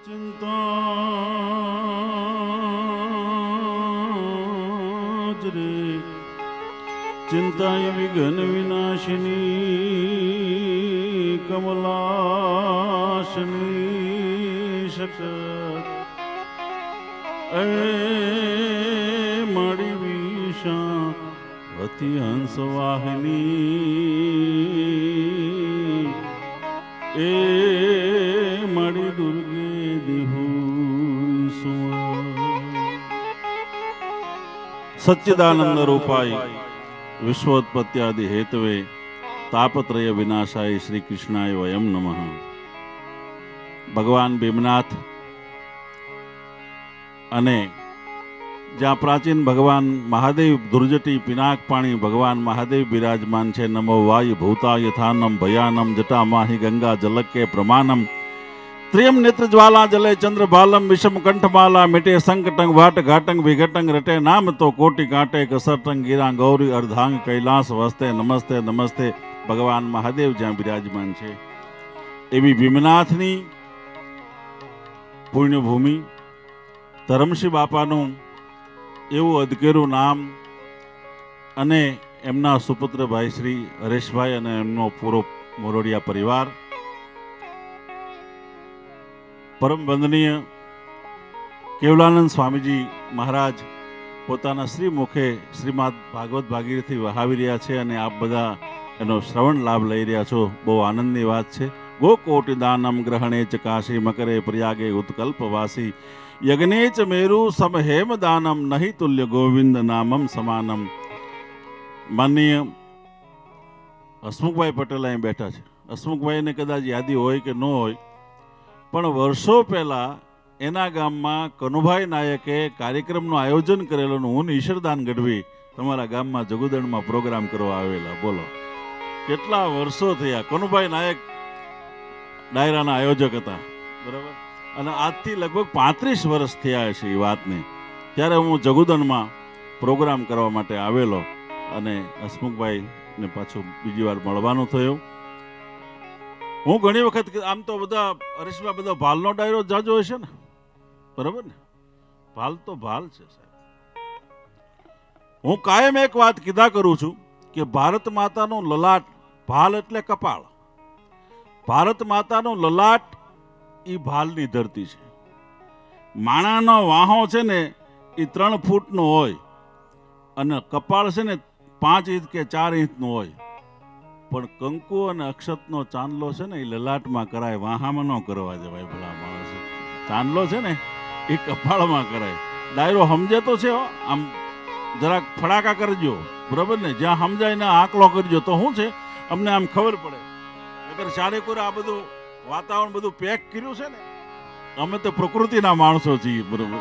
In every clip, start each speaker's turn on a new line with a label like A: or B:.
A: ચિંતા રે ચિંતાય વિઘ્ન વિનાશિની કમલાશની શકત એ મારી વિષા અતિ હંસ વાહિની એ મારી દુર્ગે દેહુ સચ્ચિદાનંદ રૂપાય વિશ્વોત્પત્યાદિ હેતવે તાપત્રય વિનાશાય શ્રી કૃષ્ણાય વયમ નમઃ. ભગવાન ભીમનાથ અને જ્યાં પ્રાચીન ભગવાન મહાદેવ દુર્જટી પિનાક પાણી ભગવાન મહાદેવ બિરાજમાન છે. નમો વાયુ ભૂતા યથાનમ ભયાનમ જટા માહી ગંગા જલકે પ્રમાનમ ત્રિયમ નેત્ર જ્વાલા જલે ચંદ્ર ભાલમ વિષમ કંઠમાલા મિટે સંકટંગ વાટ ઘાટંગ વિઘટંગ રટે નામ તો કોટી કાંટે કસરટંગ ગીરા ગૌરી અર્ધાંગ કૈલાસ વસ્તે નમસ્તે નમસ્તે. ભગવાન મહાદેવ જ્યાં બિરાજમાન છે એવી ભીમનાથની પુણ્યભૂમિ ધરમસિંહ બાપાનું એવું અધકેરું નામ અને એમના સુપુત્ર ભાઈ શ્રી હરેશભાઈ અને એમનો પૂરો મોરડિયા પરિવાર. પરમ વંદનીય કેવલાનંદ સ્વામીજી મહારાજ પોતાના શ્રી મુખે શ્રીમદ ભાગવત ભાગીરથી વહાવી રહ્યા છે અને આપ બધા એનો શ્રવણ લાભ લઈ રહ્યા છો. બહુ આનંદની વાત છે. ગોકોટિ દાનમ ગ્રહણે ચ કાશી મકરે પ્રયાગે ઉત્કલ્પવાસી યજ્ઞે ચ મેરુ સમહેમ દાનમ નહીં તુલ્ય ગોવિંદ નામમ સમાનમ. માનનીય હસમુખભાઈ પટેલ અહીં બેઠા છે. હસમુખભાઈને કદાચ યાદી હોય કે ન હોય, પણ વર્ષો પહેલા એના ગામમાં કનુભાઈ નાયકે કાર્યક્રમનું આયોજન કરેલું. હું ઈશ્વરદાન ગઢવી તમારા ગામમાં જગુદણમાં પ્રોગ્રામ કરવા આવેલા. બોલો કેટલા વર્ષો થયા. કનુભાઈ નાયક ડાયરાના આયોજક હતા, બરાબર. અને આજથી લગભગ 35 વર્ષ થયા છે એ વાતને. ત્યારે હું જગુદણમાં પ્રોગ્રામ કરવા માટે આવેલો અને હસમુખભાઈને પાછું બીજી વાર મળવાનું થયું. હું ઘણી વખત આમ તો બધા હરીશભાઈ બધા ભાલનો ડાયરો જાજો હોય છે ને, બરાબર ને. ભાલ તો ભાલ છે સાહેબ. હું કાયમ એક વાત કીધા કરું છું કે ભારત માતાનું લલાટ, ભાલ એટલે કપાળ, ભારત માતાનું લલાટ એ ભાલની ધરતી છે. માણાનો વાહો છે ને એ 3 ફૂટનો હોય અને કપાળ છે ને 5 ઇંચ કે 4 ઇંચનું હોય. પણ કંકુ અને અક્ષતનો ચાંદલો છે ને એ લલાટમાં કરાય, વાહામાં ન કરવા જવાય. ભલા માણસ ચાંદલો છે ને એ કપાળમાં કરાય. ડાયરો સમજે તો છે, આમ જરાક ફડાકા કરજો, બરાબર ને. જ્યાં સમજાય ને આંકલો કરજો તો શું છે અમને આમ ખબર પડે. અગર ચારેકોર આ બધું વાતાવરણ બધું પેક કર્યું છે ને, અમે તો પ્રકૃતિના માણસો છીએ, બરોબર.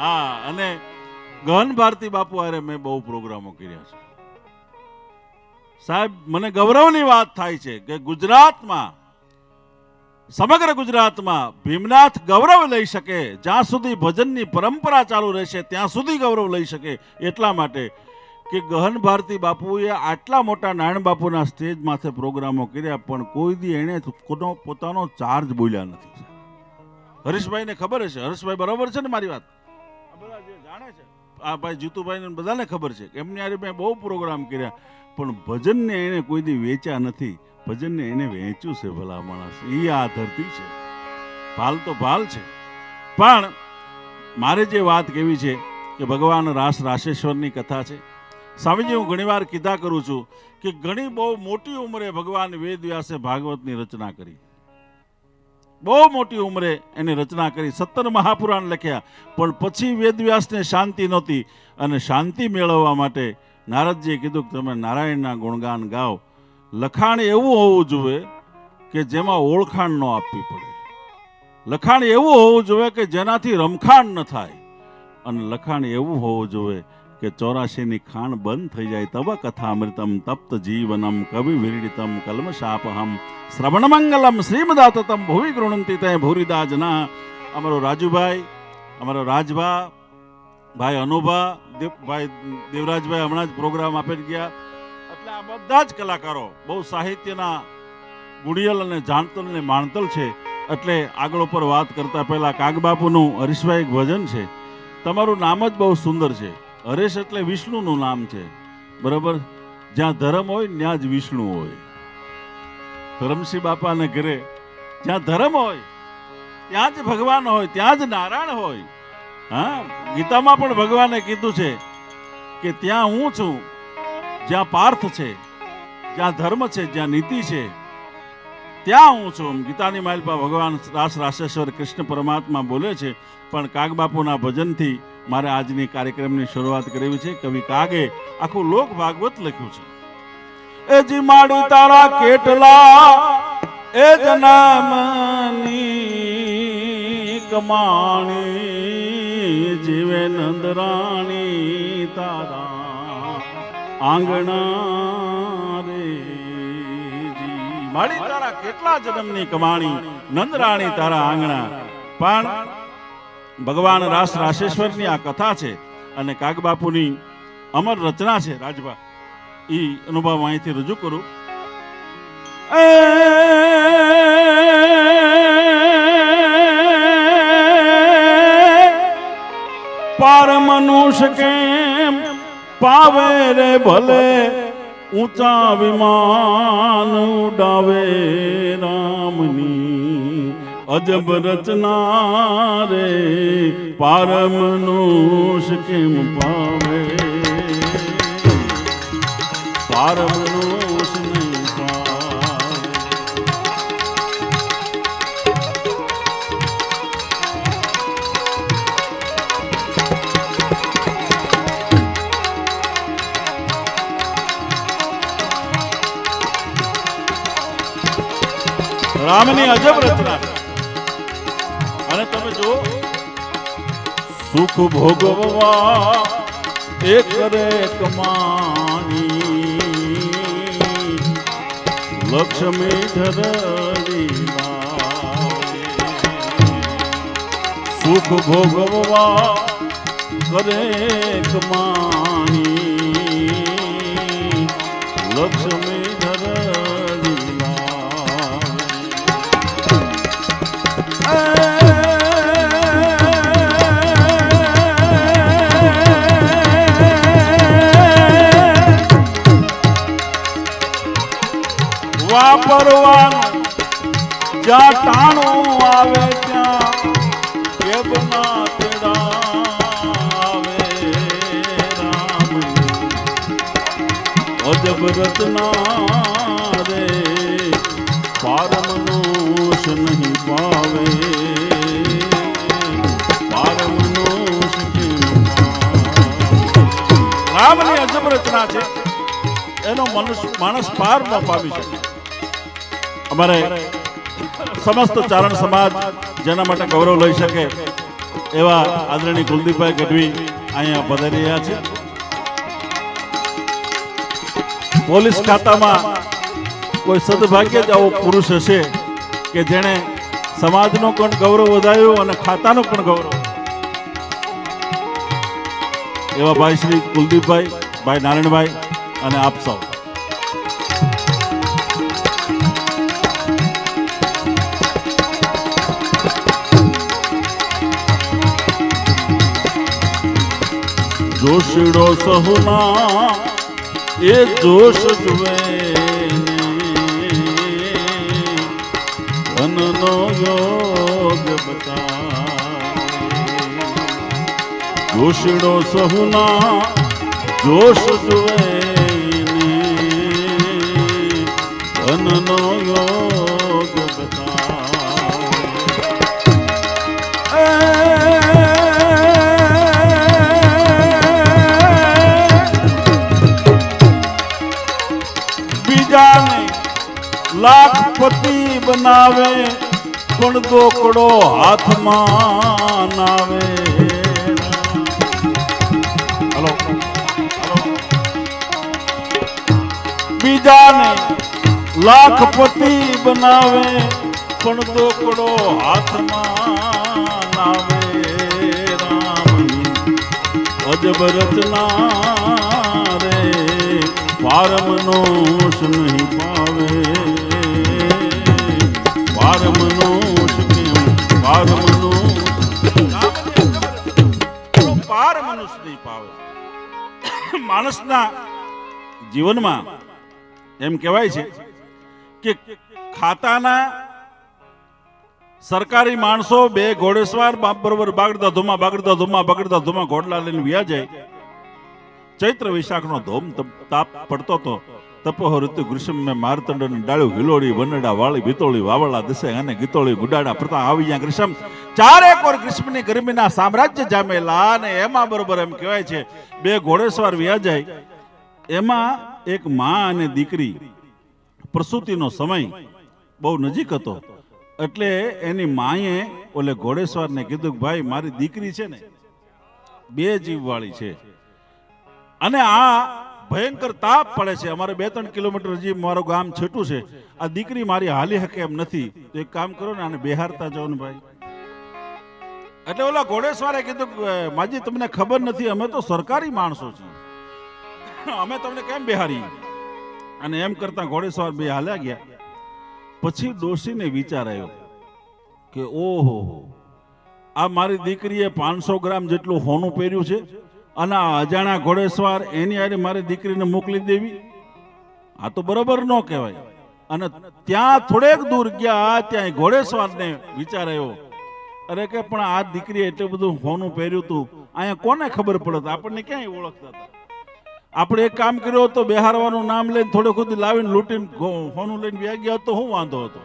A: હા, અને ગહન ભારતી બાપુ હારે મેં બહુ પ્રોગ્રામો કર્યા છે સાહેબ. મને ગૌરવની વાત થાય છે કે ગુજરાતમાં, સમગ્ર ગુજરાતમાં ભીમનાથ ગૌરવ લઈ શકે. જ્યાં સુધી ભજનની પરંપરા ચાલુ રહેશે ત્યાં સુધી ગૌરવ લઈ શકે. એટલા માટે કે ગહન ભારતી બાપુએ આટલા મોટા નારાયણ બાપુના સ્ટેજ માથે પ્રોગ્રામો કર્યા, પણ કોઈ દી એને પોતાનો ચાર્જ બોલ્યા નથી. હરીશભાઈને ખબર હશે, હરીશભાઈ બરાબર છે ને મારી વાત? બધા જે જાણે છે, આ ભાઈ જીતુભાઈને બધાને ખબર છે કે એમની હારે મેં બહુ પ્રોગ્રામ કર્યા, પણ ભજનને એને કોઈ દી વેચ્યા નથી. ભજનને એને વેચ્યું છે ભલા માણસ. એ આ ધરતી છે. ભાલ તો ભાલ છે. પણ મારે જે વાત કેવી છે કે ભગવાન રાસેશ્વરની કથા છે. સ્વામીજી, હું ઘણી વાર કીધા કરું છું કે ઘણી બહુ મોટી ઉંમરે ભગવાન વેદ વ્યાસે ભાગવતની રચના કરી. બહુ મોટી ઉંમરે એની રચના કરી, 17 મહાપુરાણ લખ્યા. પણ પછી વેદ વ્યાસને શાંતિ નહોતી અને શાંતિ મેળવવા માટે નારદજીએ કીધું કે તમે નારાયણના ગુણગાન ગાઓ. લખાણ એવું હોવું જોઈએ કે જેમાં ઓળખાણ ન આપવી પડે. લખાણ એવું હોવું જોઈએ કે જેનાથી રમખાણ ન થાય. અને લખાણ એવું હોવું જોઈએ કે 84ની ખાણ બંધ થઈ જાય. તબ કથામૃતમ તપ્ત જીવનમ કવિ વિરડિતમ કલ્મશાપહમ શ્રવણ મંગલમ શ્રીમદાતતમ ભુવિ ગૃણંતિ તે ભૂરિદા જના. અમારો રાજુભાઈ, અમારો રાજભા, ભાઈ અનુભા, ભાઈ દેવરાજભાઈ હમણાં જ પ્રોગ્રામ આપી ગયા. એટલે આ બધા જ કલાકારો બહુ સાહિત્યના ગુણિયલ અને જાણતલ ને માણતલ છે. એટલે આગળ ઉપર વાત કરતા પહેલા કાગબાપુનું હરીશભાઈ એક ભજન છે. તમારું નામ જ બહુ સુંદર છે. હરેશ એટલે વિષ્ણુનું નામ છે, બરાબર. જ્યાં ધર્મ હોય ત્યાં જ વિષ્ણુ હોય. ધરમસિંહ બાપાને ઘરે જ્યાં ધર્મ હોય ત્યાં જ ભગવાન હોય, ત્યાં જ નારાયણ હોય. હા, ગીતામાં પણ ભગવાને કીધું છે કે ત્યાં હું છું, જ્યાં પાર્થ છે, જ્યાં ધર્મ છે, જ્યાં નીતિ છે, ત્યાં હું છું. ગીતાની માલપા ભગવાન રાસ રાસેશ્વર કૃષ્ણ પરમાત્મા બોલે છે. પણ કાગબાપુના ભજનથી મારે આજની કાર્યક્રમની શરૂઆત કરવી છે. કવિ કાગે આખું લોક ભાગવત લખ્યું છે. એ જી માડી તારા કેટલા એ જન્મની કમાણી, જીવે નંદરાણી તારા આંગણા રે. માડી તારા કેટલા જન્મની કમાણી, નંદરાણી તારા આંગણા. પણ ભગવાન રાસ રાસેશ્વરની આ કથા છે અને કાગબાપુની અમર રચના છે. રાજભા એ અનુભવ અહીંથી રજૂ કરું. પાર મનુષ્ય કેમ પાવે રે ભલે, ઊંચા વિમાન ઉડાવે રામની અજબ રચના રે. પાર મનુષ્ય કેમ પાવે, પાર મનુષ્ય નહીં પાવે. રામની અજબ રચના. અને તમે જો સુખ ભોગવવા એક કરે કમાણી, લક્ષ્મી ધરણી લાવે. સુખ ભોગવવા કરે કમાણી, લક્ષ્મી ધરણી લાવે. વાપરવાનું જ્યાં ટાણું આવે ત્યાં કેબના તેડાવે રામની અજબ રચના રે. પાર મનુષ્ય નહીં પાવે, પાર મનુષ્ય કેમ પાવે. રામની અજબ રચના છે, એનો માણસ પાર ન પામી શકે. અમારે સમસ્ત ચારણ સમાજ જેના માટે ગૌરવ લઈ શકે એવા આદરણીય કુલદીપભાઈ ગઢવી અહીંયા પધારી રહ્યા છે. પોલીસ ખાતામાં કોઈ સદભાગ્ય જ આવો પુરુષ હશે કે જેણે સમાજનો પણ ગૌરવ વધાર્યો અને ખાતાનો પણ ગૌરવ. એવા ભાઈ શ્રી કુલદીપભાઈ, ભાઈ નારાયણભાઈ અને આપ સૌ. જોશડો સહુના એ જોશ જુએ, ધનનો યોગ બતાવે. જોશડો સહુના જોશ જુએ, ધનનો યોગ બતાવે. લાખપતિ બનાવે પણ દોકડો હાથમાં નાવે. હલો બીજાને લાખપતિ બનાવે પણ દોકડો હાથમાં નાવે. રામની અજબ રચના રે. પાર મનુષ્ય નહીં પાવે, પાર મનુષ્ય મનુષ્ય નહીં પાવે. માણસના જીવનમાં એમ કહેવાય છે કે ખાતાના સરકારી માણસો બે ઘોડેસવાર બાપ બરોબર બાગડતા ધુમા ઘોડલા લઈને વ્યા જાય. ચૈત્ર વિશાખનો ધોમ તાપ પડતો હતો. તપોહ ઋતુ ગ્રીષ્મ મેં મારતંડ ડાળ્યું હિલોડી વનડા વાળી ભીતોળી વાવળા દિશે અને ગીતોળી ગુડાડા પ્રતા આવી ગયા ગ્રીષ્મ ચારે કોર ગ્રીષ્મની ગરમીના સામ્રાજ્ય જામેલા. અને એમાં બરોબર એમ કહેવાય છે બે ઘોડેસવાર વ્યા જાય. એમાં એક માં અને દીકરી પ્રસૂતિનો સમય બહુ નજીક હતો. એટલે એની માએ ઓલે ઘોડેસવારને કીધું કે ભાઈ મારી દીકરી છે ને 2 જીવવાળી છે અને આ ભયંકર તાપ પડે છે. અમારે 2-3 કિલોમીટર હજી મારું ગામ છેટું છે. આ દીકરી મારી હાલી હકે એમ નથી. તો એક કામ કરો ને આને બેહારતા જાઓ ને ભાઈ. એટલે ઓલા ઘોડેસવારે કીધું માજી તમને ખબર નથી અમે તો સરકારી માણસો છીએ, અમે તમને કેમ બેહારી. અને એમ કરતા ઘોડેસવાર બે હાલ્યા ગયા. પછી ડોશીને વિચાર આવ્યો કે ઓહો આ મારી દીકરીએ 500 ગ્રામ જેટલું હોનું પહેર્યું છે અને આ અજાણા ઘોડેસવાર એની આરે મારી દીકરીને મોકલી દેવી, આ તો બરોબર ન કહેવાય. અને ત્યાં થોડેક દૂર ગયા ત્યાં ઘોડેસવારને વિચાર આવ્યો અરે કે પણ આ દીકરી એટલું બધું હોનું પહેર્યું હતું અહીંયા કોને ખબર પડત, આપણને ક્યાંય ઓળખતા હતા. આપણે એક કામ કર્યો તો બેહારવાનું નામ લઈને થોડે ખુદી લાવીને લૂંટીને હોનું લઈને વ્યા ગયા તો શું વાંધો હતો.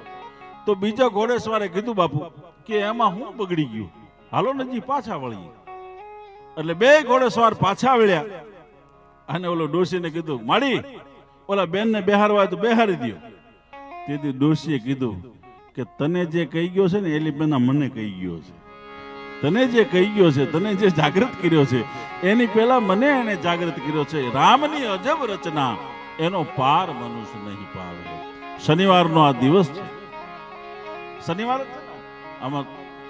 A: તો બીજા ઘોડેસવારે કીધું બાપુ કે એમાં હું બગડી ગયું, હાલો નજી પાછા વળીએ. એટલે 2 ઘોડેસવાર પાછા વળ્યા અને ઓલો ડોશીને કીધું માડી ઓલા બેનને બેહારવા તો બેહારી દો. તેથી ડોશીએ કીધું કે તને જે કહી ગયો છે ને એલી પહેલા મને કહી ગયો છે, તને જે કહી ગયો છે, તને જે જાગૃત કર્યો છે એની પહેલા મને એને જાગૃત કર્યો છે. રામની અજબ રચના એનો પાર મનુષ્ય નહીં પાવે. શનિવારનો આ દિવસ છે, શનિવાર જ છે ને, આમાં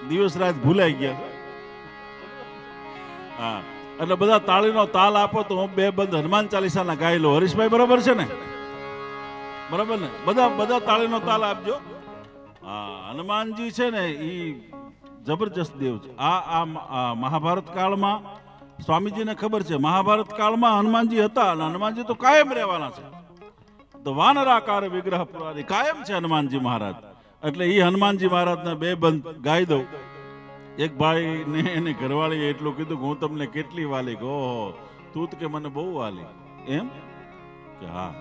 A: દિવસ રાત ભૂલાઈ ગયા. હા એટલે બધા તાળીનો તાલ આપો તો હું 2 બંધ હનુમાન ચાલીસાના ગાઈ લો. હરીશભાઈ બરાબર છે ને, બરાબર ને, બધા તાળીનો તાલ આપજો. હા હનુમાનજી છે ને એ જબરજસ્ત દેવ છે. આ મહાભારત કાળમાં સ્વામીજીને ખબર છે મહાભારત કાળમાં હનુમાનજી હતા અને હનુમાનજી તો કાયમ રહેવાના છે. તો વાનરાકાર વિગ્રહ પુરારી કાયમ છે હનુમાનજી મહારાજ. એટલે એ હનુમાનજી મહારાજને 2 બંધ ગાઈ દઉં. એક ભાઈ ને એને ઘરવાળીએ એટલું કીધું કે હું તમને કેટલી વાલી, ગો તું કે મને બહુ વાલી. એમ કે હા,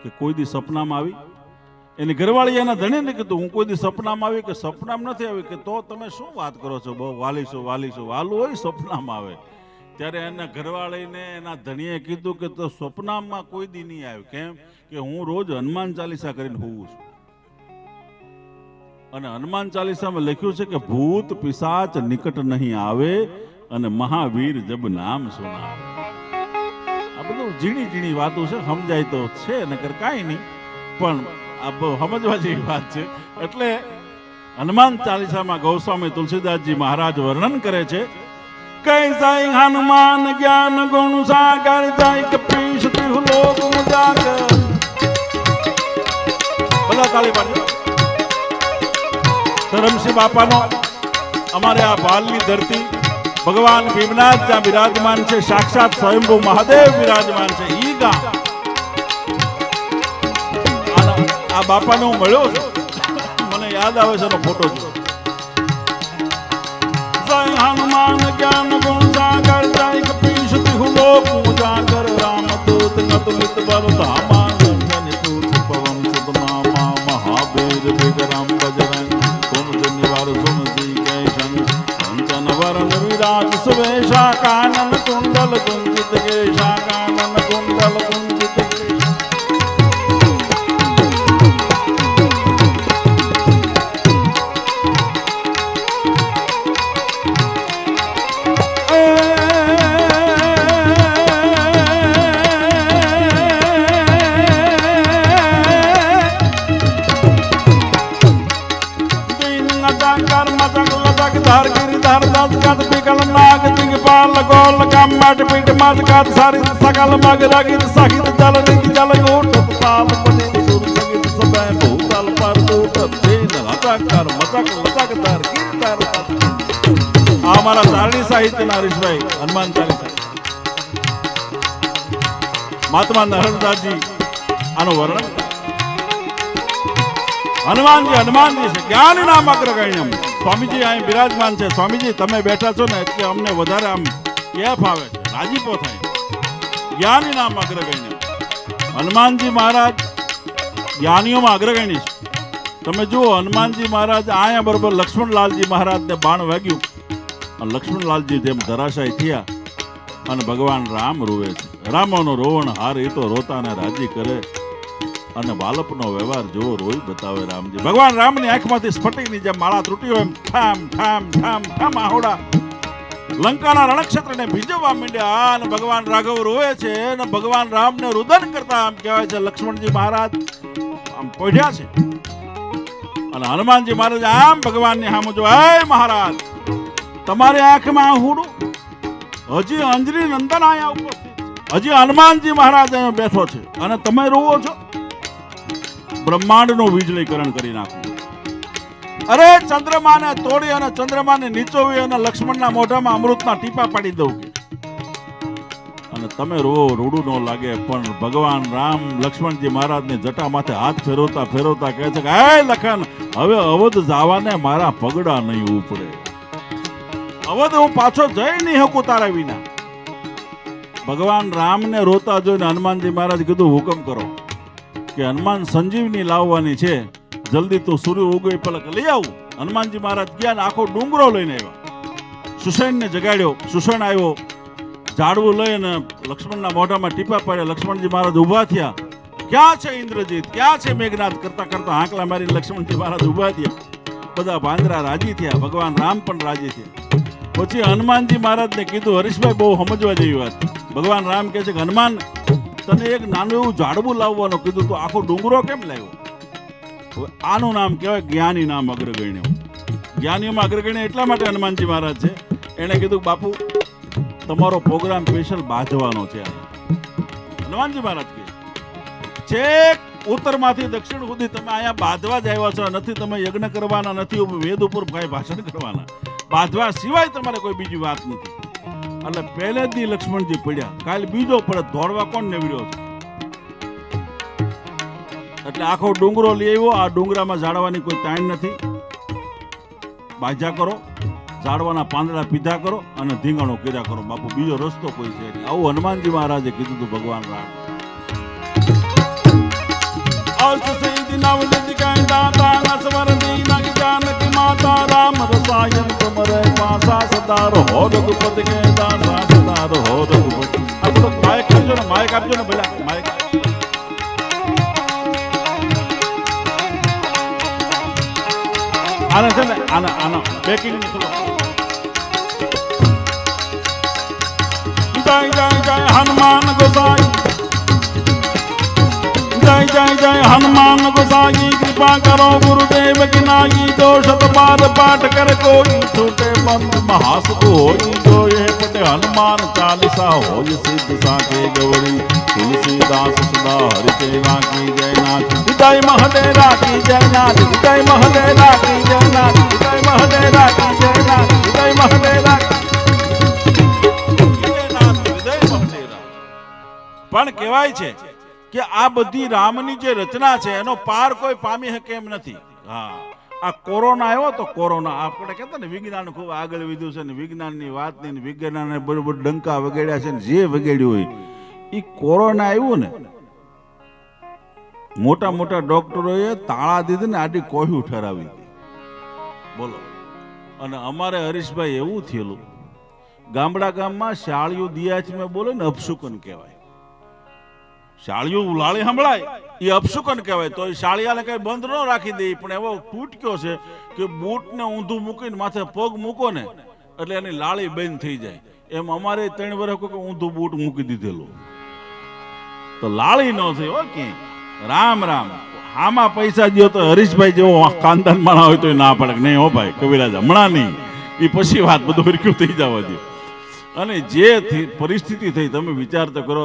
A: કે કોઈ દી સપનામાં આવી. એની ઘરવાળી એના ધણીને કીધું હું કોઈ દી સપનામાં આવી, કે સપનામાં નથી આવી. કે તો તમે શું વાત કરો છો, બહુ વાલીશું વાલું હોય સપનામાં આવે. ત્યારે એના ઘરવાળીને એના ધણીએ કીધું કે તો સપનામાં કોઈ દી નહીં આવ્યું. કેમ કે હું રોજ હનુમાન ચાલીસા કરીને હોઉં છું અને હનુમાન ચાલીસામાં લખ્યું છે કે ભૂત પિશાચ નિકટ નહીં આવે અને મહાવીર જબ નામ સુનાવે. આ બધું ઝીણી ઝીણી વાતો છે, સમજાય તો છે નકર કાંઈ નહીં, પણ આ બહુ સમજવા જેવી વાત છે. એટલે હનુમાન ચાલીસામાં ગૌસ્વામી તુલસીદાસજી મહારાજ વર્ણન કરે છે કઈ સાઈ હનુમાન જ્ઞાન ગુણ સાગર જાય કપીશ તિહુ લોક મુજાગર. બધા તાળી પાડો. ધરમસિંહ બાપાનો અમારે આ ભાલની ધરતી ભગવાન ભીમનાથ જ્યાં બિરાજમાન છે, સાક્ષાત સ્વયંભૂ મહાદેવ બિરાજમાન છે. ઈ ગામ આ બાપાને હું મળ્યો છું, મને યાદ આવે છે એનો ફોટો જો. જય હનુમાન જ્ઞાન ગુણ સાગર જય કપીશ તિહુ લોક ઉજાગર રામ દૂત નતુલિત બલ ધામા જન પૂત પવન સુત નામા મહાવીર વિક્રમ બજરંગ कुमुद निवार सुमति कैसन कंचन वरण विराज सुवेशा कानन कुंडल कुंजित केशा कानन कुंडल कुंजित धार गिरिधार दस कद पिकल नाग दिगपाल गोल कम मट पीट मत कद सारी सकल मग रगित सहित जल निज जल ओट ताल पति सुर सगित सबय भूतल पर ओट तेन लचक कर मचक लचक धार गिरिधार આ અમારા ચારણી સાહિત્યના હરીશભાઈ હનુમાન ચાલીસા, મહાત્મા નરણદાસજી આનું વર્ણન. હનુમાનજી છે, જ્ઞાન નામ અગ્રગણ્યમ. સ્વામીજી અહીં બિરાજમાન છે. સ્વામીજી તમે બેઠા છો ને એટલે અમને વધારે આમ કેફ આવે છે, રાજીપો થાય. જ્ઞાની નામ અગ્રગણ્યમ. હનુમાનજી મહારાજ જ્ઞાનીઓમાં અગ્રગણ્ય છે. તમે જુઓ, હનુમાનજી મહારાજ આયા બરોબર લક્ષ્મણલાલજી મહારાજને બાણ વાગ્યું અને લક્ષ્મણલાલજી જેમ ધરાશાય થયા અને ભગવાન રામ રોવે છે. રામોનો રોવણ હાર એ તો રોતાને રાજી કરે અને બાલપનો વ્યવહાર જેવો રોઈ બતાવે રામજી. ભગવાન રામની આંખમાંથી સ્ફટિકની જેમ માળા તૂટી હોય એમ ઠામ ઠામ ઠામ ઠામ આહોડા લંકાના રણક્ષેત્રને ભીંજવવા માંડ્યા અને ભગવાન રાઘવ રોવે છે અને ભગવાન રામને રુદન કરતા આમ કહેવાય છે લક્ષ્મણજી મહારાજ આમ પોઢ્યા છે અને હનુમાનજી મહારાજ આમ ભગવાનની સામે જો, હે મહારાજ તમારી આંખમાં આહુડું? હજી અંજરી નંદન અહીંયા ઉપસ્થિત છે, હજી હનુમાનજી મહારાજ અહીંયા બેઠો છે અને તમે રોવો છો? બ્રહ્માંડનું વીજળીકરણ કરી નાખવું. અરે ચંદ્રમાને તોડી અને ચંદ્રમાને નીચોવી અને લક્ષ્મણના મોઢામાં અમૃતના ટીપા પાડી દઉં કે અને તમે રોવો, રૂડું ન લાગે. પણ ભગવાન રામ લક્ષ્મણજી મહારાજની જટા માથે હાથ ફેરવતા ફેરવતા કહે છે કે હે લખન, હવે અવધ જવાને મારા પગડા નહીં ઉપડે. અવધ હું પાછો જઈ નહીં શકું તારા વિના. ભગવાન રામને રોતા જોઈને હનુમાનજી મહારાજ કીધું હુકમ કરો કે હનુમાન સંજીવની લાવવાની છે, જલ્દી તું સૂર્ય ઉગે પહેલા લઈ આવું. હનુમાનજી મહારાજ ગયા ને આખો ડુંગરો લઈને આવ્યા. સુષેણને જગાડ્યો, સુષેણ આવ્યો, ઝાડવું લઈને લક્ષ્મણના મોઢામાં ટીપા પાડ્યા. લક્ષ્મણજી મહારાજ ઊભા થયા. ક્યાં છે ઇન્દ્રજીત, ક્યાં છે મેઘનાથ કરતા કરતા હાંકલા મારી લક્ષ્મણજી મહારાજ ઊભા થયા. બધા ભાંદરા રાજી થયા, ભગવાન રામ પણ રાજી થયા. પછી હનુમાનજી મહારાજને કીધું, હરીશભાઈ બહુ સમજવા જેવી વાત. ભગવાન રામ કહે છે કે હનુમાન તને એક નાનું એવું ઝાડવું લાવવાનું કીધું, તું આખો ડુંગરો કેમ લાવ્યો? હવે આનું નામ કહેવાય જ્ઞાની નામ અગ્રગણ્ય. જ્ઞાનીઓમાં અગ્રગણ્ય એટલા માટે હનુમાનજી મહારાજ છે, એણે કીધું બાપુ તમારો પ્રોગ્રામ સ્પેશિયલ બાંધવાનો છે. હનુમાનજી મહારાજ કહે છેક ઉત્તરમાંથી દક્ષિણ સુધી તમે અહીંયા બાંધવા જ આવ્યા છો, નથી તમે યજ્ઞ કરવાના, નથી વેદ ઉપર કઈ ભાષણ કરવાના. બાંધવા સિવાય તમારે કોઈ બીજી વાત નથી. એટલે પહેલે દી લક્ષ્મણજી પડ્યા, કાલે બીજો પડે, દોડવા કોણ નીવડ્યો છે? એટલે આખો ડુંગરો લઈ આવ્યો. આ ડુંગરામાં ઝાડવાની કોઈ તાણ નથી. બાજા કરો, ઝાડવાના પાંદડા પીધા કરો અને ધીંગાણો કર્યા કરો. બાપુ બીજો રસ્તો કોઈ છે નહીં. આવું હનુમાનજી મહારાજે કીધું હતું ભગવાન રામ. રામ રસાયન તુમરે પાસા સદા રહો રઘુપતિ કે દાસા સદા રહો રઘુપતિ. આ બધો માઇક આપજો ને, માઇક આપજો ને ભલા માઇક. આને છે ને આનો બેકિંગ થોડો. જય જય જય હનુમાન ગોસાઈ, जय जय जय हनुमान गोसाई, कृपा करो गुरुदेव की नाई, जो शत बार पाठ कर कोई, छूटे बंद महासुख होई, जो ये पटे हनुमान चालीसा होय, सिद्ध साके गौरी तुलसीदास सदा हरि सेवा की जय नाथ। जय महदेरा की जय नाथ, जय महदेरा की जय नाथ, जय महदेरा की जय नाथ, जय महदेरा પણ કહેવાય છે કે આ બધી રામની જે રચના છે એનો પાર કોઈ પામી શકે એમ નથી. હા, આ કોરોના આવ્યો તો કોરોના આપણે કહેતા ને વિજ્ઞાન ખૂબ આગળ વધ્યું છે ને વિજ્ઞાનની વાત નહીં, વિજ્ઞાનને બરોબર ડંકા વગાડ્યા છે ને જે વગાડ્યું હોય એ કોરોના આવ્યું ને મોટા મોટા ડોક્ટરોએ તાળા દીધી ને આડી કોહ્યું ઠરાવી હતી. બોલો. અને અમારે હરીશભાઈ એવું થયેલું, ગામડા ગામમાં શાળિયું દિયાચમાં બોલે ને અપશુકન કહેવાય. શાળિયું ઉલાળી સંભળાય એ અપશુકન કહેવાય. તો એ શાળિયાને કઈ બંધ ન રાખી દે, પણ એવો તૂટક્યો છે કે બૂટને ઊંધું મૂકીને માથે પગ મૂકો ને એટલે એની લાળી બંધ થઈ જાય. એમ અમારે 3 વર્ષ કોઈ ઊંધું બૂટ મૂકી દીધેલું તો લાળી ન થઈ. ઓકે, રામ રામ. આમાં પૈસા દો તો હરીશભાઈ જેવો ખાનદાન માણા હોય તો ના પડે નહીં. હો ભાઈ કવિરાજ, હમણાં નહીં, એ પછી વાત બધું હરખ્યું થઈ જવા દો. અને જે પરિસ્થિતિ થઈ તમે વિચાર તો કરો,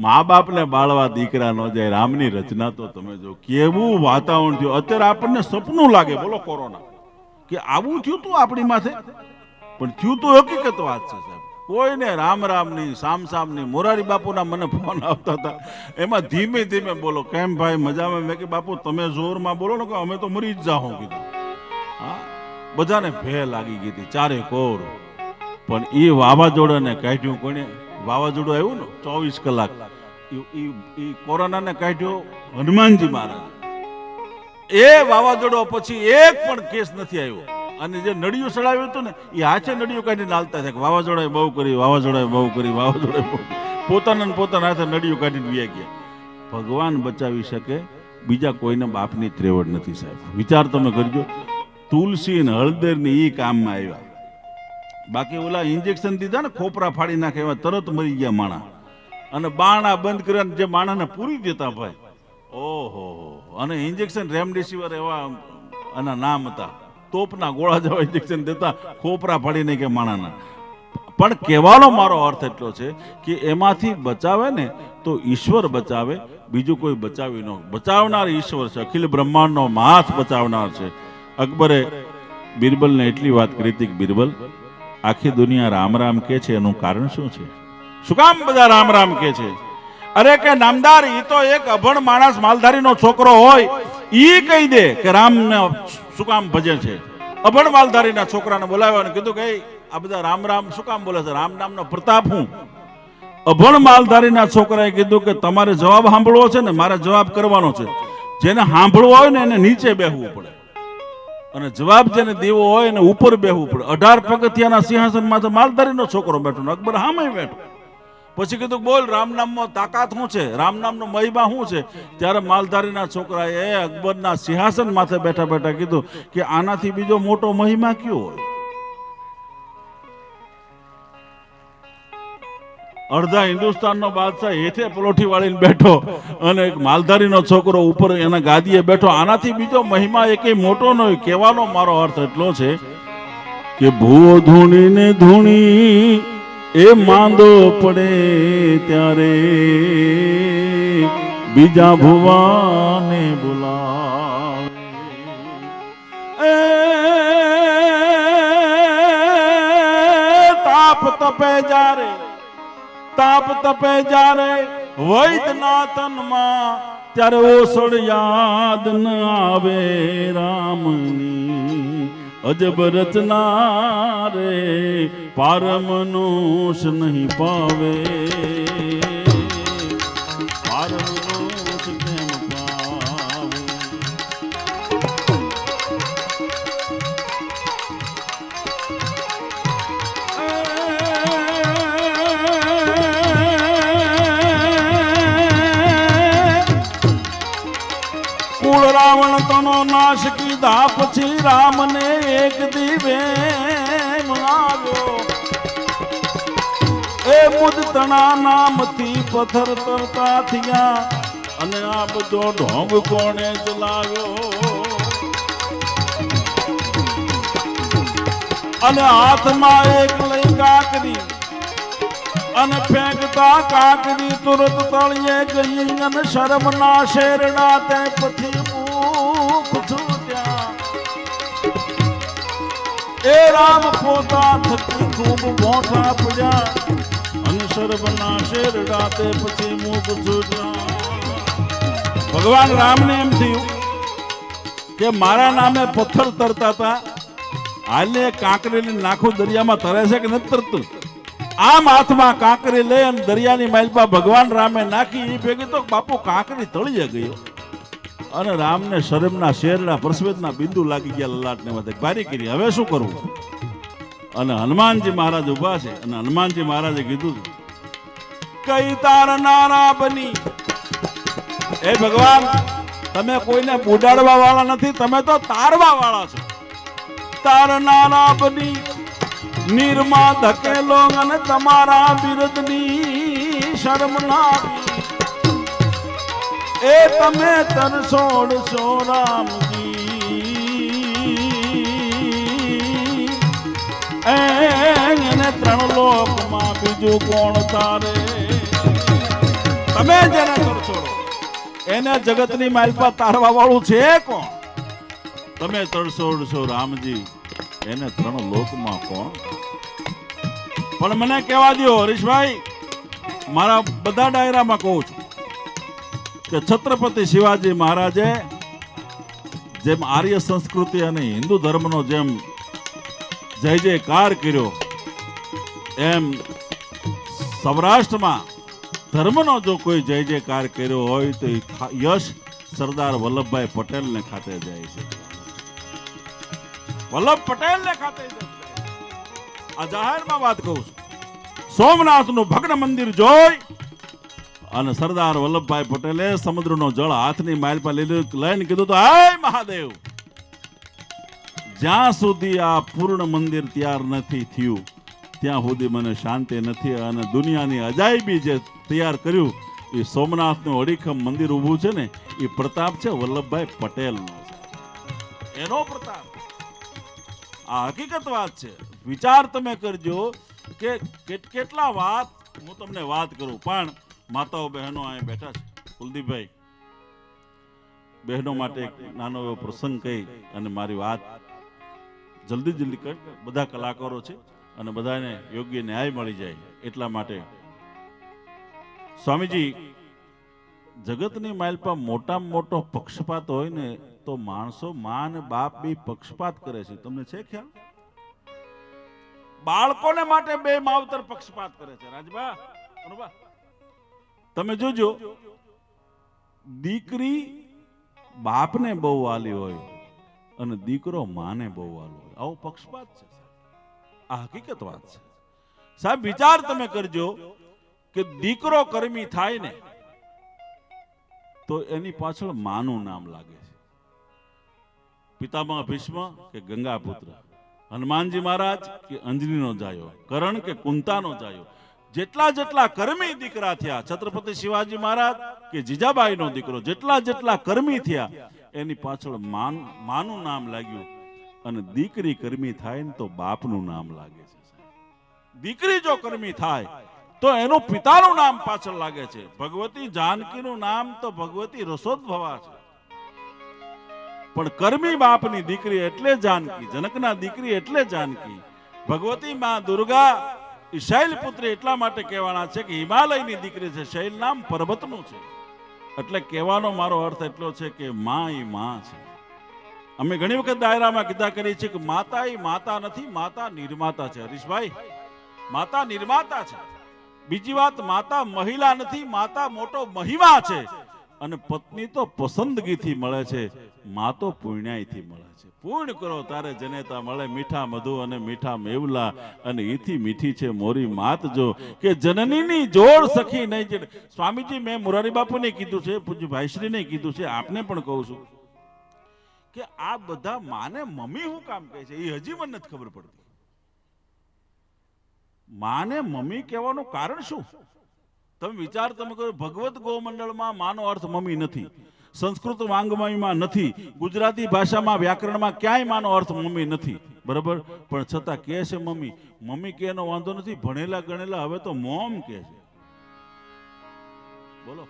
A: મા બાપને બાળવા દીકરા ન જાય. રામની રચના તો તમે જો કેવું વાતાવરણ થયું. અત્યારે આપણને સપનું લાગે, બોલો કોરોના, કે આવું થયું તું આપણી માથે. પણ થયું તો હકીકત વાત છે સાહેબ. કોઈને રામ રામ નહીં, સામ સામ નહીં. મોરારી બાપુના મને ફોન આવતા હતા, એમાં ધીમે ધીમે બોલો, કેમ ભાઈ મજામાં? મેં કીધું બાપુ તમે જોરમાં બોલો ને, કે અમે તો મરી જ જાઉં કીધું. હા, બધાને ભે લાગી ગઈ હતી ચારે કોર. પણ એ વાવાઝોડાને કાઢ્યું કોને? વાવાઝોડું આવ્યું ને 24 કલાક, એ કોરોનાને કાઢ્યો હનુમાનજી મહારાજ. એ વાવાઝોડો પછી એક પણ કેસ નથી આવ્યો. અને જે નડિયું સડાવ્યું હતું ને, એ હાથે નડિયું કાઢીને હાલતા છે કે વાવાઝોડાએ બહુ કરી, વાવાઝોડાએ બહુ કરી, વાવાઝોડાએ બહુ કરી. પોતાના હાથે નડિયું કાઢીને વ્યા ગયા. ભગવાન બચાવી શકે, બીજા કોઈને બાપની ત્રેવડ નથી સાહેબ. વિચાર તમે કરજો, તુલસી ને હળદર ને એ કામમાં આવ્યા. બાકી ઓલા ઇન્જેક્શન દીધા ને, ખોપરા ફાડી નાખે એવા તરત મરી ગયા માણા. અને બાણા બંધ કર્યા જે માણાને પૂરી દેતા ભાઈ, ઓહો. અને ઇન્જેક્શન રેમડેસિવિર એવા આના નામ હતા, તોપના ગોળા જેવા ઇન્જેક્શન દેતા, ખોપરા ફાડી નાખે માણાના. પણ કહેવાનો મારો અર્થ એટલો છે કે એમાંથી બચાવે ને તો ઈશ્વર બચાવે, બીજું કોઈ બચાવી ન. બચાવનાર ઈશ્વર છે, અખિલ બ્રહ્માંડનો માથ બચાવનાર છે. અકબરે બિરબલને એટલી વાત કરી હતી કે બિરબલ, આખી દુનિયા રામ રામ કે છે, એનું કારણ શું છે? શું કામ બધા રામ રામ કે છે? અરે કે નામદાર, ઈ તો એક અભણ માણસ માલધારીનો છોકરો હોય, ઈ કહી દે કે રામ ને શું કામ ભજે છે. અભણ માલધારીના છોકરાને બોલાવ્યો અને કીધું કે આ બધા રામ રામ શું કામ બોલે છે? રામ નામનો પ્રતાપ હું. અભણ માલધારીના છોકરાએ કીધું કે તમારે જવાબ સાંભળવો છે ને, મારે જવાબ કરવાનો છે. જેને સાંભળવો હોય ને એને નીચે બેહવું પડે, અને જવાબ જેને દેવો હોય એને ઉપર બેહવું પડે. 18 પગથિયાના સિંહાસનમાં તો માલધારીનો છોકરો બેઠો ને અકબર સામે બેઠો. પછી કીધું બોલ, રામ નામમાં તાકાત શું છે, રામ નામનો મહિમા શું છે? ત્યારે માલધારીના છોકરાએ અકબરના સિંહાસન માથે બેઠા બેઠા કીધું કે આનાથી બીજો મોટો મહિમા કયો હોય? અડધા હિન્દુસ્તાનનો બાદશાહ હેઠે પલોઠી વાળીને બેઠો અને એક માલધારીનો છોકરો ઉપર એના ગાદીએ બેઠો. આનાથી બીજો મહિમા એકેય મોટો ન હોય. કહેવાનો મારો અર્થ એટલો છે કે ભૂવો ધૂણીને ધૂણી એ માંદો પડે ત્યારે બીજા ભુવાને બોલાવે. તાપ તપે જારે, તાપ તપે જારે વૈદના તનમાં, ત્યારે ઓસડ યાદ ન આવે રામની અજબ રચના રે, પાર મનુષ નહીં પાવે, પાર મનુષ કેમ પાવે. કુળ રાવણ તનો નાશ કીધા પછી રામને એક દીવે આવ્યો. એ મુદતણા નામથી પથ્થર તરતા થયા, અને આ બધો ઢોંગ કોણે ચલાવ્યો? અને હાથમાં એક લઈ કાકરી, અને ફેંકતા કાકરી તુરત તળિયે ગઈ, અને શરમના શેરડા તે પછી મુખ છૂટ્યા. એ રામ પોતા થકી ખૂબ મોટા પડ્યા, અને શરમના શેરડા તે પછી મુખ છૂટ્યા. ભગવાન રામને એમ થયું કે મારા નામે પથ્થર તરતા હતા, હાલે કાંકરીને નાખું દરિયામાં તરે છે કે નથી તરતું? આમ હાથમાં કાંકરી લઈ અને દરિયાની માલપા ભગવાન રામે નાખી. એ ભેગી તો બાપુ કાંકરી તળીએ ગયો, અને રામને શરમના શેરના પ્રસ્વેદના બિંદુ લાગી ગયા લલાટને માથે. ભારી કરી, હવે શું કરવું? અને હનુમાનજી મહારાજ ઉભા છે, અને હનુમાનજી મહારાજે કીધું કઈ તારનારા બની. એ ભગવાન, તમે કોઈને બુડાડવા વાળા નથી, તમે તો તારવા વાળા છો. તારનારા બની નિર્મા ધકેલો, અને તમારા બિરદની શરમ લાવી. એ તમે તરસોડશો રામજી, એને 3 લોકમાં બીજું કોણ તારે? તમે જેને તરસોડો એને જગતની માલપા તારવા વાળું છે કોણ? તમે તરસોડશો રામજી, એને ત્રણ લોકમાં કોણ? પણ મને કહેવા દો હરીશભાઈ, મારા બધા ડાયરામાં કહું છું કે છત્રપતિ શિવાજી મહારાજે જેમ આર્ય સંસ્કૃતિ અને હિન્દુ ધર્મનો જેમ જય જયકાર કર્યો, એમ સૌરાષ્ટ્રમાં ધર્મનો જો કોઈ જય જયકાર કર્યો હોય તો યશ સરદાર વલ્લભભાઈ પટેલને ખાતે જાય છે. વલ્લભ પટેલને ખાતે આ જાહેરમાં વાત કહું છું. સોમનાથનું ભગ્ન મંદિર જોઈ અને સરદાર વલ્લભભાઈ પટેલે સમુદ્રનો જળ હાથની માઇલ પર લઈને કીધું તો હે મહાદેવ, જ્યાં સુધી આ પૂર્ણ મંદિર તૈયાર નથી થયું ત્યાં સુધી મને શાંતિ નથી. અને દુનિયાની અજાયબી જે તૈયાર કર્યું એ સોમનાથનું અડીખમ મંદિર ઊભું છે ને, એ પ્રતાપ છે વલ્લભભાઈ પટેલનો, એનો પ્રતાપ. આ હકીકત વાત છે. વિચાર તમે કરજો કે કેટલા વાત હું તમને વાત કરું, પણ માતાઓ બહેનો અહીં બેઠા છે. કુલદીપભાઈ, બહેનો માટે એક નાનો એવો પ્રસંગ કહી અને મારી વાત જલ્દી કરી. બધા કલાકારો છે અને બધાને યોગ્ય ન્યાય મળી જાય એટલા માટે. સ્વામીજી, જગતની માઇલ પર મોટામાં મોટો પક્ષપાત હોય ને તો માણસો મા અને બાપ બી પક્ષપાત કરે છે. તમને છે ખ્યાલ? બાળકોને માટે બે માવતર પક્ષપાત કરે છે. રાજબા, તમે જોજો, દીકરી બાપને બહુ વાલી હોય અને દીકરો માને બહુ વાલો હોય, આવો પક્ષપાત છે. આ હકીકત વાત છે સાહેબ. વિચાર તમે કરજો કે દીકરો કર્મી થાય ને તો એની પાછળ માનું નામ લાગે છે. પિતામહ ભીષ્મ કે ગંગાપુત્ર, હનુમાનજી મહારાજ કે અંજનીનો જાયો, કરણ કે કુંતાનો જાયો, જેટલા કર્મી દીકરા થયા, છત્રપતિ શિવાજી મહારાજ કે જીજાબાઈનો દીકરો, જેટલા કર્મી થયા એની પાછળ માનું નામ લાગ્યું. અને દીકરી કર્મી થાય ને તો બાપનું નામ લાગે છે. દીકરી જો કર્મી થાય તો એનું પિતાનું નામ પાછળ લાગે છે. ભગવતી જાનકીનું નામ તો ભગવતી રસોદભવા છે, પણ કર્મી બાપની દીકરી એટલે જાનકી, જનકના દીકરી એટલે જાનકી. ભગવતી માં દુર્ગા શૈલપુત્રી એટલા માટે કહેવાના છે કે હિમાલયની દીકરી છે, શૈલ નામ પર્વતનું છે. એટલે કહેવાનો મારો અર્થ એટલો છે કે માં એ માં છે. અમે ઘણી વખત દાયરામાં કીધા કરીએ છીએ કે માતા એ માતા નથી, માતા નિર્માતા છે. હરીશભાઈ, માતા નિર્માતા છે. બીજી વાત, માતા મહિલા નથી, માતા મોટો મહિમા છે. અને પત્ની તો પસંદગીથી મળે છે, મા તો પુણ્યાયથી મળે છે. પૂર્ણ કરો તારે જનેતા મળે, મીઠા મધુ અને મીઠા મેવલા, અને ઈથી મીઠી છે મોરી માત જો, કે જનનીની જોડ સખી નહીં જડે. સ્વામીજી, મેં મોરારી બાપુને કીધું છે, પૂજ્ય ભાઈશ્રીને કીધું છે, આપને પણ કહું છું કે આ બધા માને મમ્મી શું કામ કહે છે એ હજી મને નથી ખબર પડતી. માને મમ્મી કહેવાનું કારણ શું? તમે વિચાર તમે કરો, ભગવત ગોમંડળમાં માનો અર્થ મમ્મી નથી, સંસ્કૃત વાંગમયમાં નથી, ગુજરાતી ભાષામાં વ્યાકરણમાં ક્યાંય માનો અર્થ મમ્મી નથી, બરાબર? પણ છતાં કહે છે મમ્મી. મમ્મી કે એનો વાંધો નથી, ભણેલા ગણેલા હવે તો મોમ કહે છે. બોલો.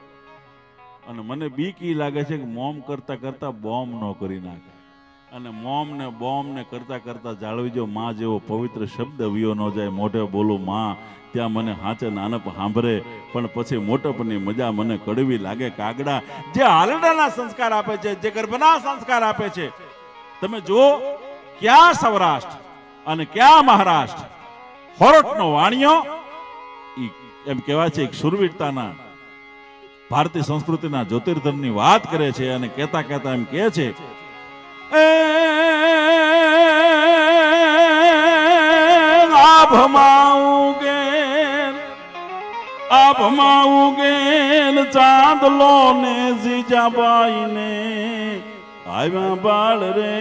A: અને મને બીક ઈ લાગે છે કે મોમ કરતા કરતા બોમ્બ નો કરી નાખે. અને મોમ ને બોમ્બ ને કરતા કરતા જાળવી જો માં જેવો પવિત્ર શબ્દ વિયો ન જાય. મોઢે બોલું માં ત્યાં મને હાચે નાનપ સાંભળે, પણ પછી મોટપની મજા મને કડવી લાગે. કાગડા જે હાલડાના સંસ્કાર આપે છે, જે ગર્ભના સંસ્કાર આપે છે, તમે જુઓ ક્યાં સૌરાષ્ટ્ર અને ક્યાં મહારાષ્ટ્ર. હોરઠનો વાણિયો એમ કહેવાય છે એક શુરવીરતાના, ભારતીય સંસ્કૃતિના જ્યોતિર્ધનની વાત કરે છે. અને કહેતા કહેતા એમ કહે છે, આભમાં ઉગેલ ચાંદલો ને જીજાબાઈ ને આવ્યા બાળ રે,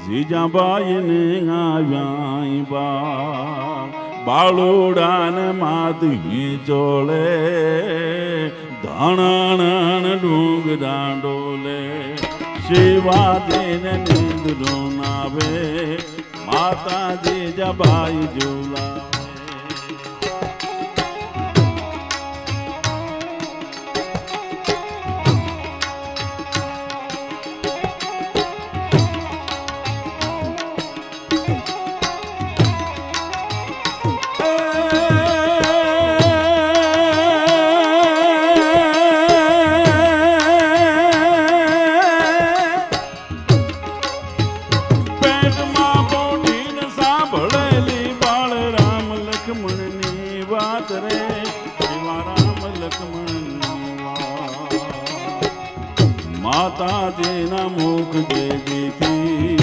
A: જીજાબાઈ ને આવ્યા બાળ, બાળુડા ને માધી ચોળે, ધણ ડુંગરા ડોલે, શિવાજી ને નિંદ્રો નાવે, માતાજી જબાઈ ઝુલાવે. માતાજીના મુખ તેજીથી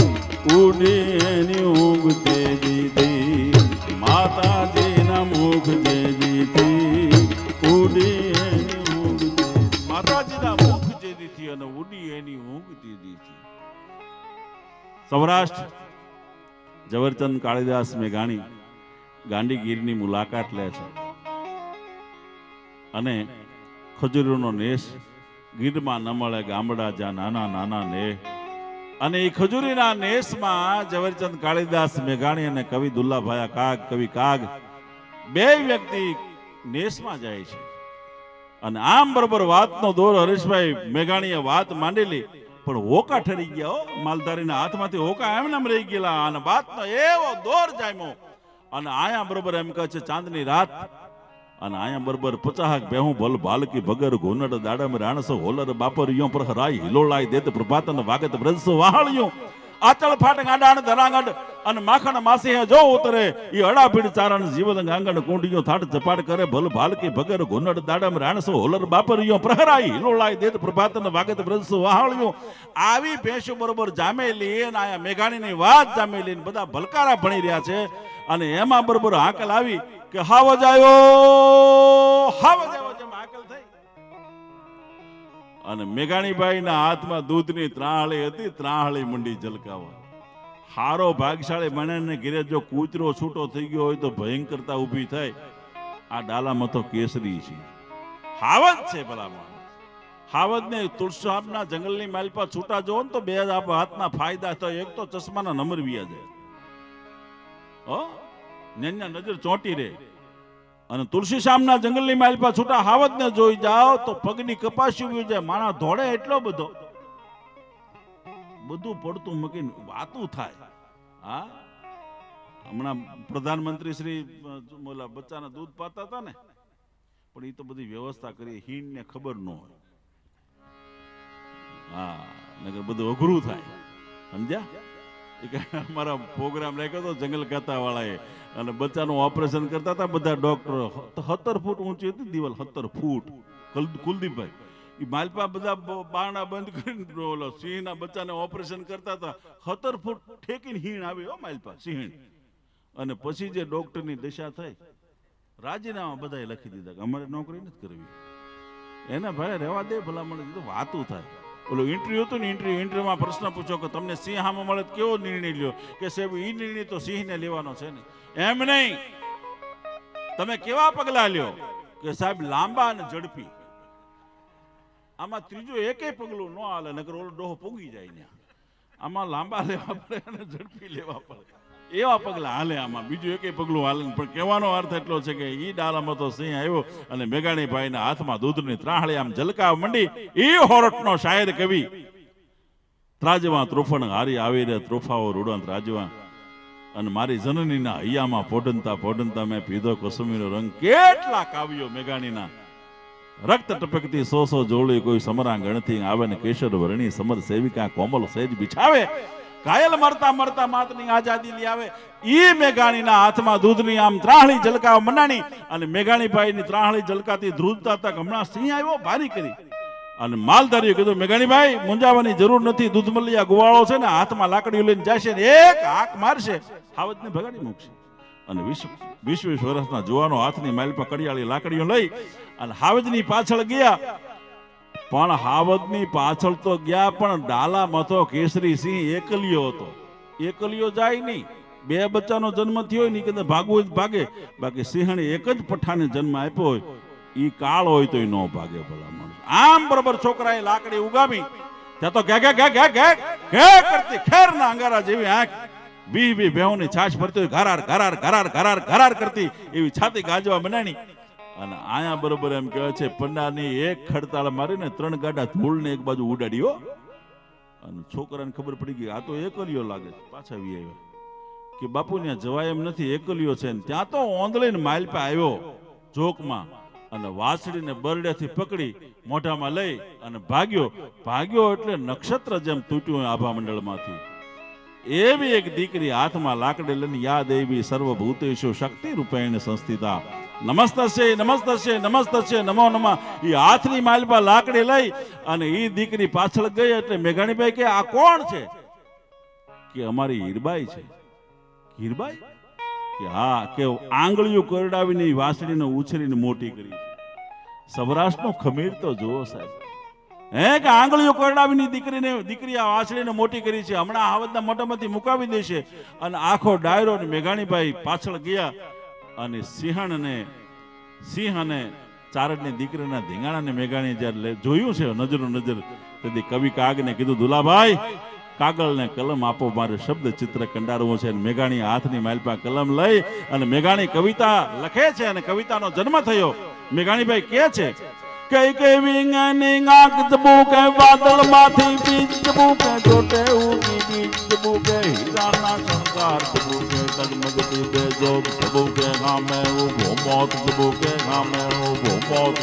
A: ઉડી એની ઊંઘ તેજીથી માતાજીના મુખ તેજીથી ઉડી એની ઊંઘ માતાજીના મુખ તેજીથી અને ઉડી એની ઊંઘ તેજીથી. સૌરાષ્ટ્ર ઝવેરચંદ કાળીદાસ મેઘાણી ગાંડીગીરની મુલાકાત લે છે અને ખજૂરીનો નેશ ગીરમાં ન મળે ગામડા જ્યાં નાના નાના ને અને એ ખજૂરીના નેશમાં ઝવેરચંદ કાળીદાસ મેઘાણી અને કવિ દુલ્લાભાઈ કાગ કવિ કાગ બે વ્યક્તિ નેશમાં જાય છે અને આમ બરોબર વાતનો દોર હરેશભાઈ મેઘાણીએ વાત માંડેલી પણ હોકા ઠરી ગયા. માલધારીના હાથમાંથી હોકા એમને રહી ગયેલા અને વાતનો એવો દોર જામ્યો અને આયા બરોબર એમ કહે છે ચાંદની રાત અને આયા બરોબર 50 બેહું ભલ ભાલકી ભગર ઘોનડ દાડમ રાણસો હોલર બાપરિયો પર હરાઈ હિલોળાઈ દેત પ્રભાતન વાગત બ્રજસો વાહળિયો આચળ ફાટ ગાડાણ ધરાગડ અને માખણ માસી જો ઉતરે ઈ અડાભીડ ચારણ જીવન ગાંગણ કુંડિયો થાટ ચપાટ કરે ભલ ભાલકી ભગર ઘોનડ દાડમ રાણસો હોલર બાપરિયો પ્રહરાઈ હિલોળાઈ દેત પ્રભાતન વાગત બ્રજસો વાહળિયો. આવી ભેંસો બરોબર જામેલી અને આયા મેઘાણીની વાત જામેલી બધા ભલકારા ભણી રહ્યા છે અને એમાં બરોબર હાકલ આવી કે હાવજ આવ્યો જેમ હાકલ થઈ અને મેઘાણીભાઈના હાથમાં દૂધની ત્રાહળી હતી. ત્રાહળી મંડી જલકાવા. હારો ભાગશાળી બને ઘેરે જો કૂતરો છૂટો થઈ ગયો હોય તો ભયંકરતા ઊભી થાય. આ ડાલામાં તો કેસરી છે, હાવજ છે. ભલા હાવજ ને તુલસાબના જંગલની માલપા છૂટા જોવો ને તો બે હાથના ફાયદા થાય. એક તો ચશ્માના નંબર વિયા જાય, નેન્યા નજર ચોંટી રહે અને તુલસી શ્યામના જંગલની માલપા છૂટા હાવજ ને જોઈ જાઓ તો પગની કપાસી ઉભી જાય. માણા ધોળે એટલો બધો બધું પડતું મૂકીને વાતું થાય. હા, હમણાં પ્રધાનમંત્રી શ્રી મોલા બચ્ચાના દૂધ પાતા હતા ને, પણ એ તો બધી વ્યવસ્થા કરી, હીણ ને ખબર ન હોય. હા, નગર બધું અઘરું થાય. સમજ્યા? અમારા પ્રોગ્રામ રાખ્યો હતો જંગલ ખાતા વાળાએ અને બચ્ચાનું ઓપરેશન કરતા હતા બધા ડોક્ટરો. 17 ફૂટ ઊંચી હતી દિવાલ, 17 ફૂટ. કુલદીપભાઈ એ માલપા બધા બારણા બંધ કરીને ઓલો સિંહના બચ્ચાને ઓપરેશન કરતા હતા. 17 ફૂટ ઠેકીને હીણ આવી હો માલપા સિંહ. અને પછી જે ડોક્ટરની દશા થઈ, રાજીનામા બધાએ લખી દીધા કે અમારે નોકરી નથી કરવી. એને ભાઈ રહેવા દે ભલામણ, તો વાતું થાય. ઓલો ઇન્ટરવ્યુ હતું ને, ઇન્ટરવ્યુમાં પ્રશ્ન પૂછો કે તમને સિંહ સામે મળે કેવો નિર્ણય લ્યો? કે સાહેબ એ નિર્ણય તો સિંહને લેવાનો છે ને. એમ નહીં, તમે કેવા પગલા લ્યો? કે સાહેબ લાંબા અને ઝડપી. આમાં ત્રીજું એકેય પગલું ન હાલે, નકર ઓલો ડોહો પૂગી જાય ને. આમાં લાંબા લેવા પડે અને ઝડપી લેવા પડે, એવા પગલા હાલે. આમાં બીજું એકેય પગલું હાલે. પણ કહેવાનો અર્થ એટલો છે કે ઈ ડાલામાં તો સિંહ આવ્યો અને મેઘાણીભાઈના હાથમાં દૂધની ત્રાહળી આમ ઝલકાવા મંડી. ઈ હોરઠનો શાયર કવિ ત્રાજવા ત્રોફણ હારી આવી રે ત્રોફાઓ રૂડંત રાજવા અને મારી જનનીના હૈયામાં પોઢનતા પોઢનતા મેં પીધો કસુમીનો રંગ. કેટલા કાવ્યો મેઘાણીના. રક્ત ટપકતી 100 જોડી કોઈ સમરા ગણથી આવે ને કેશર વર્ણી સમર સેવિકા કોમલ સેજ બિછાવે. ઘાયલ મરતા મરતા માતની આઝાદી લઈ આવે. ઈ મેઘાણીના હાથમાં દૂધની આમ ત્રાહળી ઝલકાવા મંડાણી અને મેઘાણીભાઈની ત્રાહળી ઝલકાતી ધ્રુજતા તક હમણાં સિંહ આવ્યો ભારી કરી અને માલધારીએ કીધું મેઘાણીભાઈ મૂંઝાવાની જરૂર નથી, દૂધમલિયા ગુવાળો છે ને હાથમાં લાકડીઓ લઈને જશે ને એક હાક મારશે, હાવજને ભગાડી મૂકશે. અને 20 વર્ષના જુવાનો હાથની માઇલ પર કડિયાળી લાકડીઓ લઈ અને હાવજની પાછળ ગયા. પણ હાવજની પાછળ તો ગયા, પણ ડાલામાં તો કેસરી સિંહ એકલિયો હતો. એકલિયો જાય નહીં, બે બચ્ચાનો જન્મ થયો હોય ને કે ભાગવું જ ભાગે. બાકી સિંહણે એક જ પઠાને જન્મ આપ્યો હોય, ઈ કાળ હોય તો ન ભાગે. ભલા માણસ આમ બરોબર છોકરાએ લાકડી ઉગામી ત્યાં તો ઘે ઘે ઘે ઘે ઘે ઘે કરતી ખેરના અંગારા જેવી આંખ, 20 ભેહોની છાશ ભરતી હોય, ઘરાર ઘરાર ઘરાર ઘરાર ઘરાર કરતી એવી છાતી ગાજવા બનાવી. અને આયા બરોબર એમ કહેવાય છે પંડાની એક ખડતાળ મારીને 3 ગાડા ધૂળને એક બાજુ ઉડાડ્યો અને છોકરાને ખબર પડી ગઈ આ તો એકલિયો લાગે છે. પાછા વી આવ્યો કે બાપુ ત્યાં જવાય એમ નથી, એકલિયો છે. ત્યાં તો ઓંધળીને માઇલ પે આવ્યો જોકમાં અને વાસળીને બરડેથી પકડી મોઢામાં લઈ અને ભાગ્યો એટલે નક્ષત્ર જેમ તૂટ્યું આભા મંડળમાંથી. એવી એક દીકરી હાથમાં લાકડી લઈને યા દેવી સર્વભૂતેષુ શક્તિ રૂપેણ સંસ્થિતા નમસ્તસ્ય નમસ્તસ્ય નમસ્તસ્ય નમો નમઃ. એ હાથની માલપા લાકડી લઈ અને એ દીકરી પાછળ ગઈ એટલે મેઘાણીબાઈ કે આ કોણ છે? કે અમારી હીરબાઈ છે. હીરબાઈ? કે હા, કે આંગળીઓ કરડાવીને વાસળીને ઉછરીને મોટી કરી છે. સૌરાષ્ટ્રનો ખમીર તો જુઓ સાહેબ, હે કે આંગળીઓ કરડાવીની દીકરી આ વાસળીને મોટી કરી છે. હમણાં હાવજના મોઢામાંથી મુકાવી દેશે. અને આખો ડાયરો ને મેઘાણીબાઈ પાછળ ગયા અને સિંહ અને ચારડની દીકરીના ધીંગાણાને મેઘાણી જ્યારે જોયું છે નજરો નજર, તેથી કવિ કાગને કીધું દુલાભાઈ કાગળ ને કલમ આપો, મારે શબ્દ ચિત્ર કંડારવું છે. મેઘાણી હાથની માલપા કલમ લઈ અને મેઘાણી કવિતા લખે છે અને કવિતાનો જન્મ થયો. મેઘાણીબાઈ કહે છે કઈ કઈ વિંગની આંખ ચબુકે વાદળમાંથી બીજ ચબુકે જોટે ઉગી બીજ ચબુકે હીરાના શણગાર ચબુકે ડગમગતી બેજોગ ચબુકે ગામે ઉભો મોત ચબુકે ગામે ઉભો મોત.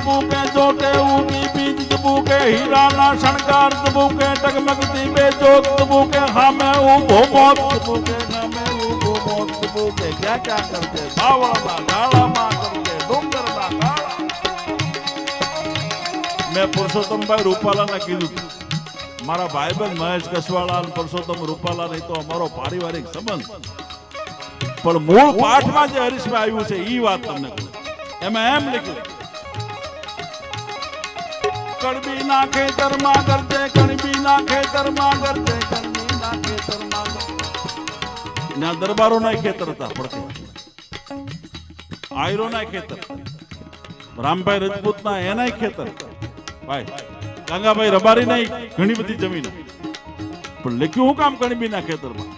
A: ચબુકે જોટે ઉગી બીજ ચબુકે હીરાના શણગાર ચબુકે ડગમગતી બેજોગ ચબુકે સામે ઉભો મોત ચબુકે સામે ઉભો મોત ચબુકે ક્યાં ક્યાં કરતે બાવળના ગાળામાં કરતે ડુંગરના ગાળા. મેં પુરુષોત્તમભાઈ રૂપાલાને કીધું, મારા ભાઈબંધ મહેશ કસવાળા અને પુરુષોત્તમ રૂપાલા નહીં તો અમારો પારિવારિક સંબંધ, પણ મૂળ પાઠમાં જે હરીશભાઈ આવ્યું છે એ વાત તમને કહું. એમાં એમ લખ્યું કણબીના ખેતરમાં કરજે કણબીના ખેતરમાં કરજે કણબીના ખેતરમાં. ના દરબારો ના ખેતર હતા પડકે, આયરો ના ખેતર, રામભાઈ રજપૂત ના એના ખેતર, ભાઈ ગંગાભાઈ રબારી ના ઘણી બધી જમીન, પણ લખ્યું હું કામ કણબીના ખેતરમાં?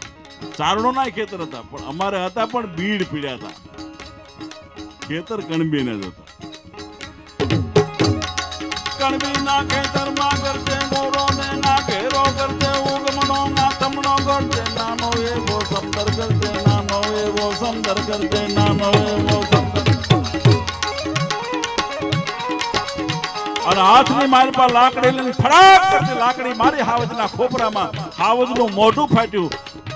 A: ચારણો ના ખેતર હતા, પણ અમારે હતા પણ બીડ પીડ્યા હતા, ખેતર કણબીને જ હતા. કણબીના ખેતરમાં કરજે મોરો ને ના ઘેરો કરજે ઉગમણો ના તમણો કરજે નાનો એવો સુંદર કરજે નાનો એવો સુંદર કરજે નાનો એવો સુંદર. અને હાથની મારી પર લાકડી લઈને ફડાક કરતી લાકડી મારી હાવજના ખોપરામાં, હાવજનું મોઢું ફાટ્યું.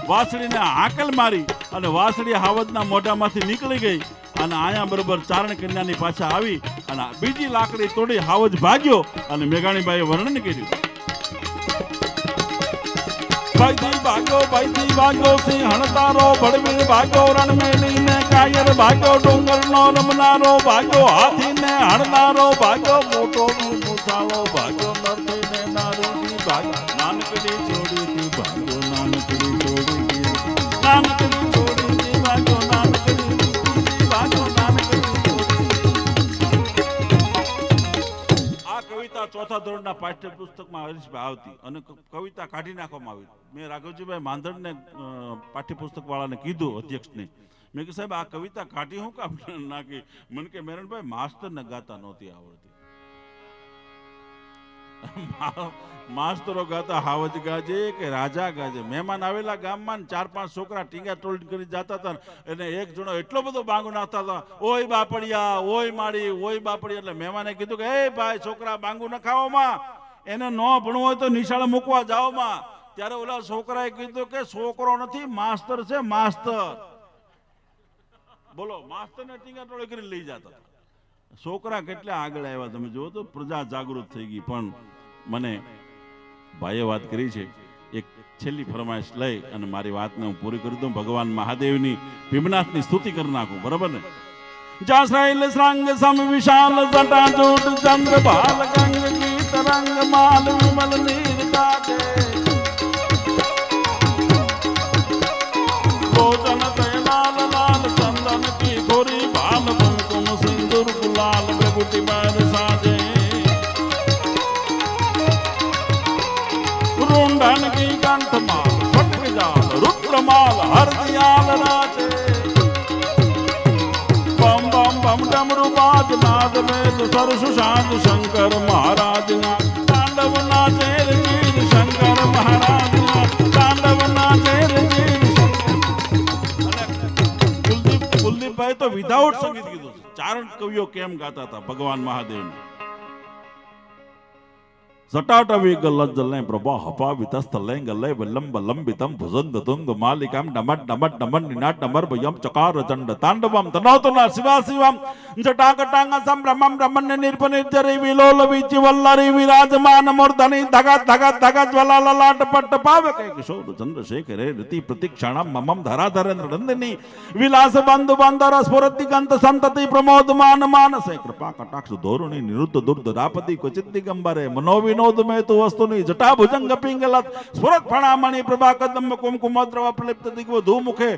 A: વાસળીને હાકલ મારી અને વાસળી હાવજના મોઢામાંથી નીકળી ગઈ અને આયા બરોબર ચારણ કન્યાની પાછા આવી અને બીજી લાકડી તોડી હાવજ ભાગ્યો અને મેઘાણીબાઈએ વર્ણન કર્યું. ભાઈથી ભાગ્યો સિંહ હણતારો ભડવીર ભાગ્યો રણમેલીને કાયર ભાગ્યો ડુંગરનો રમનારો ભાગ્યો હાથીને હણનારો ભાગ્યો મોટો મુસાળો ભાગ્યો નરથીને નારીથી ભાગ્યો નાનકડી છોડીથી ભાગ્યો નાનકડી છોડીથી નાનકડી છોડીથી ભાગ્યો નાનકડી ભાગ્યો નાનકડી. આ કવિતા ચોથા ધોરણના પાઠ્યપુસ્તકમાં હરીશભાઈ આવતી અને કવિતા કાઢી નાખવામાં આવી. મેં રાઘવજીભાઈ માંધણને પાઠ્યપુસ્તક વાળાને કીધું, અધ્યક્ષને, મેં કે સાહેબ આ કવિતા કાઢી હું કામ નાખી? મને કે મેરણભાઈ માસ્તરને ગાતા નહોતી આવડતી. માસ્તરો ગાતા હાવજ ગાજે કે રાજા ગાજે. મહેમાન આવેલા ગામમાં 4-5 છોકરા ટીંગા ટોળી કરી જતા હતા અને એક જણો એટલો બધો બાંગો નાખતા હતા, ઓય બાપડિયા ઓય માડી ઓય બાપડિયા. એટલે મહેમાને કીધું કે એ ભાઈ છોકરા બાંગુ ન ખાઓ માં, એને ન ભણવું હોય તો નિશાળે મૂકવા જાઓ માં. ત્યારે ઓલા છોકરાએ કીધું કે છોકરો નથી માસ્તર છે માસ્તર. બોલો, માસ્તરને ટીંગા ટોળી કરી લઈ જતા. છોકરા કેટલા આગળ આવ્યા તમે જુઓ તો, પ્રજા જાગૃત થઈ ગઈ. પણ મને ભાઈએ વાત કરી છે, એક છેલ્લી ફરમાઈશ લઈ અને મારી વાતને હું પૂરી કરી દઉં. ભગવાન મહાદેવની ભીમનાથની સ્તુતિ કરી નાખું, બરાબર ને? જાસૈલ શ્રંગ સમ વિશાલ જટા જૂટ ચંદ્ર ભાલ ગંગ ગીત રંગ માલ વિમલ નીર કાજે ભોજન લાલ લાલ ચંદન की गोरी बाल कुमकुम सिंदूर गुलाल बेगुटी बार साजे रुंडन की कंठ माल फटक जाल रुद्र माल हरदियाल राजे बम बम बम डमरू बाज नाद वेद सरसु शांत शंकर महाराज तांडव नाचे वीर शंकर महाराज तांडव नाचे वीर कुलदीप भाई तो विदाउट संगीत कीधुं ચારણ કવિઓ કેમ ગાતા હતા ભગવાન મહાદેવને. જટાટવી ગલજ્જલે પ્રભા હપાવિત સ્થલે ગલે વિલંબ લંબિતમ ભુજંગ તુંગ માલિકામ ડમટ ડમટ ડમટ નિનાટ ડમર ભયમ ચકાર ચંડ તાંડવમ તનોતના શિવા શિવમ જટાકટાંગ સંભ્રમમ બ્રહ્મણ નિર્પનિર્જરી વિલોલ વિચિ વલ્લરી વિરાજમાન મૂર્ધની ધગત ધગત ધગત જ્વલા લલાટ પટ પાવક કિશોર ચંદ્રશેખરે રતિ પ્રતિક્ષણમ મમમ ધરાધરેન્દ્ર નંદિની વિલાસ બંધુ બંદર સ્ફુરતિ ગંત સંતતિ પ્રમોદમાન માનસે કૃપા કટાક્ષ ધોરણી નિરુદ્ધ દુર્ધ રાપતિ ક્વચિત દિગંબરે મનોવિનો નોદમેતુ વસ્તુની જટા ભુજંગ પિંગલત સ્ફુરત ફણામણી પ્રભા કદમ કુમકુમદ્રવ પ્રલિપ્ત દિગ્વધુ મુખે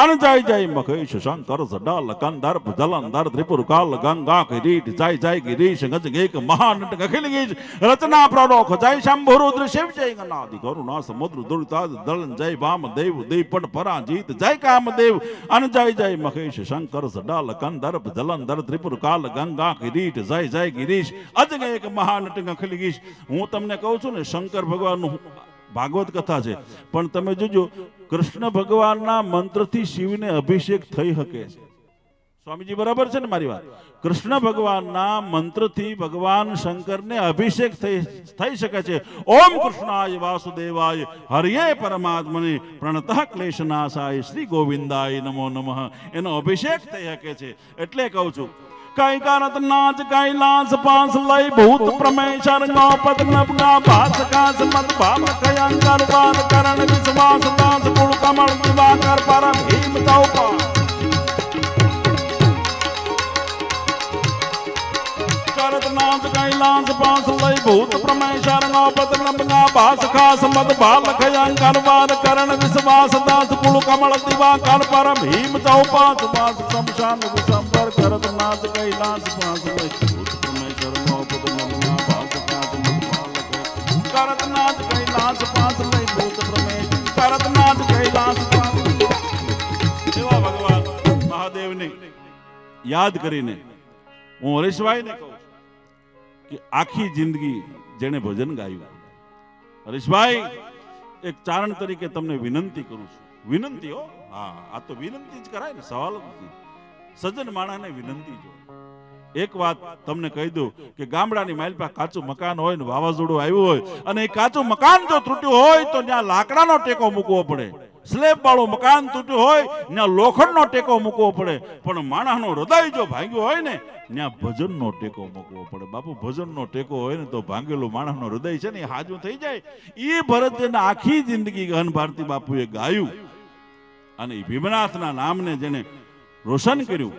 A: અનજય જય મખેશ શંકર સડાલ કંદર જલંધર ત્રિપુર કાલ ગંગા કિરીટ જય જય ગિરીશ ગજ ગેક મહાનટ અખિલ ગીજ રચના પ્રરોખ જય શંભુ રુદ્ર શિવ જય ગણાદિ કરુણા સમુદ્ર દુર્તાદ દલન જય વામ દેવ દીપટ પરાજીત જય કામદેવ અનજય જય મખેશ શંકર સડાલ કંદર જલંધર ત્રિપુર કાલ ગંગા કિરીટ જય જય ગિરીશ અજ ગેક મહાનટ અખિલ ગીજ. હું તમને કહું છું ને શંકર ભગવાનનું ભાગવત કથા છે, પણ તમે જોજો કૃષ્ણ ભગવાનના મંત્રથી શિવને અભિષેક થઈ શકે છે. સ્વામીજી બરાબર છે ને મારી વાત? કૃષ્ણ ભગવાનના મંત્રથી ભગવાન શંકરને અભિષેક થઈ શકે છે. ઓમ કૃષ્ણાય વાસુદેવાય હરિયે પરમાત્મને પ્રણતઃ ક્લેશનાશાય શ્રી ગોવિંદાય નમો નમઃ એનો અભિષેક થઈ શકે છે. એટલે કહું છું કઈ કરત નાચ કૈલાસ પાસ લઈ ભૂત પ્રમેશર ગોપત નબગા ભાસ કાસ મત ભાવ કયંકર વાદ કરણ વિશ્વાસ દાસ કુળ કમળ દિવાકર પરમ ભીમ ચૌપા કરત નાચ કૈલાસ પાસ લઈ ભૂત પ્રમેશર ગોપત નબગા ભાસ કાસ મત ભાવ કયંકર વાદ કરણ વિશ્વાસ દાસ કુળ કમળ દિવાકર પરમ ભીમ ચૌપા સુભાષ શમશાન વિશંબર કરત નાચ કૈલાસ પાસ લઈ ભૂત પ્રમેશર ગોપત નબગા ભાસ કાસ મત ભાવ કરત નાચ કૈલાસ પાસ લઈ ભૂત પ્રમેશ કરત નાચ કૈલાસ પાસ એવા ભગવાન મહાદેવને યાદ કરીને હું હરીશભાઈને કહું કે આખી જિંદગી જેણે ભજન ગાયું. હરીશભાઈ, એક ચારણ તરીકે તમને વિનંતી કરું છું. વિનંતી હો, હા, આ તો વિનંતી જ કરાય ને, સવાલ જ નથી. સજ્જન માણસને વિનંતી જો. એક વાત તમને કહી દઉં કે ગામડાની માઇલ પાસે કાચું મકાન હોય ને વાવાઝોડું આવ્યું હોય અને એ કાચું મકાન જો તૂટ્યું હોય તો ત્યાં લાકડાનો ટેકો મૂકવો પડે. સ્લેબ વાળું મકાન તૂટ્યું હોય ત્યાં લોખંડનો ટેકો મૂકવો પડે. પણ માણસનું હૃદય જો ભાંગ્યું હોય ને ત્યાં ભજનનો ટેકો મૂકવો પડે. બાપુ, ભજનનો ટેકો હોય ને તો ભાંગેલું માણસનું હૃદય છે ને એ હાજું થઈ જાય. એ ભરતજીના આખી જિંદગી ગહન ભારતી બાપુએ ગાયું અને એ ભીમનાથના નામને જેને રોશન કર્યું.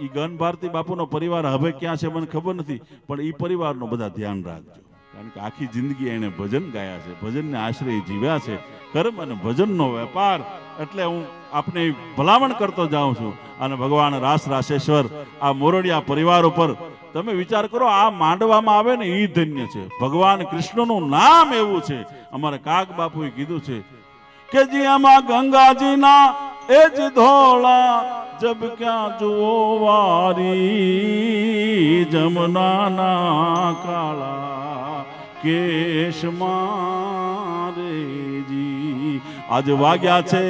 A: એ ગહન ભારતી બાપુનો પરિવાર હવે ક્યાં છે મને ખબર નથી, પણ એ પરિવારનો બધા ધ્યાન રાખજો. કારણ કે આખી જિંદગી એને ભજન ગાયા છે, ભજનને આશરે જીવ્યા છે. કર્મ અને ભજનનો વેપાર. એટલે હું આપને ભલામણ કરતો જાઉં છું. અને ભગવાન રાસ રાસેશ્વર આ મોરડિયા પરિવાર ઉપર તમે વિચાર કરો, આ માંડવામાં આવે ને એ ધન્ય છે. ભગવાન કૃષ્ણનું નામ એવું છે. અમારે કાગ બાપુએ કીધું છે કે જી આમાં ગંગાજીના એ જ ધોળા જબ ક્યાં જુઓ વારી જમનાના કાળા કેશ મારેજી. આજ વાગ્યા છે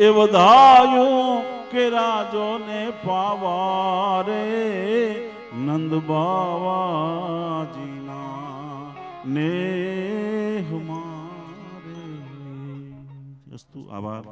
A: એ વધાયું કે રાજોને પાવારે નંદ બાવાજીના નેહ મારે. અસ્તુ. આભાર.